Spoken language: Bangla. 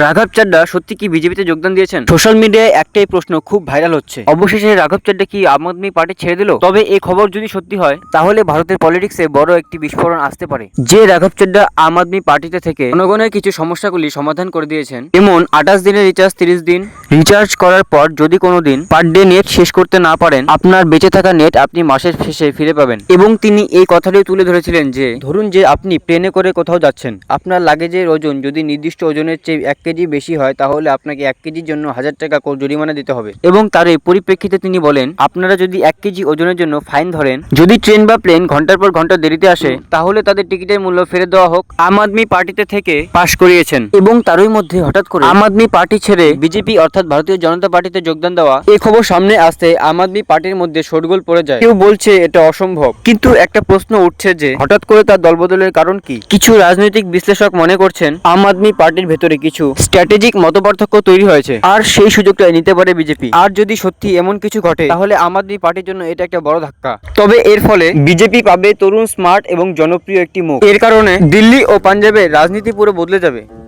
রাঘব চাড্ডা সত্যি কি বিজেপিতে যোগদান দিয়েছেন? সোশ্যাল মিডিয়ায় একটাই প্রশ্ন খুব ভাইরাল হচ্ছে, অবশেষে রাঘব চাড্ডা কি আম আদমি পার্টি ছেড়ে দিল? তবে এই খবর যদি সত্যি হয় তাহলে ভারতের পলিটিক্সে বড় একটি বিস্ফোরণ আসতে পারে। যে রাঘব চাড্ডা আম আদমি পার্টিতে থেকে জনগণের কিছু সমস্যাগুলি সমাধান করে দিয়েছেন, যেমন 28 দিনের রিচার্জ 30 দিন রিচার্জ করার পর যদি কোনো দিন পার ডে নেট শেষ করতে না পারেন, আপনার বেঁচে থাকা নেট আপনি মাসের শেষে ফিরে পাবেন। এবং তিনি এই কথাটিও তুলে ধরেছিলেন যে ধরুন যে আপনি প্লেনে করে কোথাও যাচ্ছেন, আপনার লাগেজের ওজন যদি নির্দিষ্ট ওজনের চেয়ে 1 কেজি বেশি হয় তাহলে আপনাকে 1 কেজির জন্য 1000 টাকা জরিমানা দিতে হবে। এবং তার এই পরিপ্রেক্ষিতে তিনি বলেন, আপনারা যদি 1 কেজি ওজনের জন্য ফাইন ধরেন, যদি ট্রেন বা প্লেন ঘন্টার পর ঘন্টা দেরিতে আসে তাহলে তাদের টিকিটের মূল্য ফেরত দেওয়া হোক। আম আদমি পার্টিতে থেকে পাশ করিয়েছেন এবং তারই মধ্যে হঠাৎ করে আম আদমি পার্টি ছেড়ে বিজেপি অর্থাৎ ভারতীয় জনতা পার্টিতে যোগদান দেওয়া, এই খবর সামনে আসতে আম আদমি পার্টির মধ্যে শোরগোল পড়ে যায়। কেউ বলছে এটা অসম্ভব, কিন্তু একটা প্রশ্ন উঠছে যে হঠাৎ করে তার দলবদলের কারণ কি? কিছু রাজনৈতিক বিশ্লেষক মনে করছেন আম আদমি পার্টির ভেতরে কিছু স্ট্র্যাটেজিক মতপার্থক্য তৈরি হয়েছে আর সেই সুযোগটা নিতে পারে বিজেপি। আর যদি সত্যি এমন কিছু ঘটে তাহলে আম আদমি পার্টির জন্য এটা একটা বড় ধাক্কা। তবে এর ফলে বিজেপি পাবে তরুণ, স্মার্ট এবং জনপ্রিয় একটি মুখ। এর কারণে দিল্লি ও পাঞ্জাবের রাজনীতি পুরো বদলে যাবে।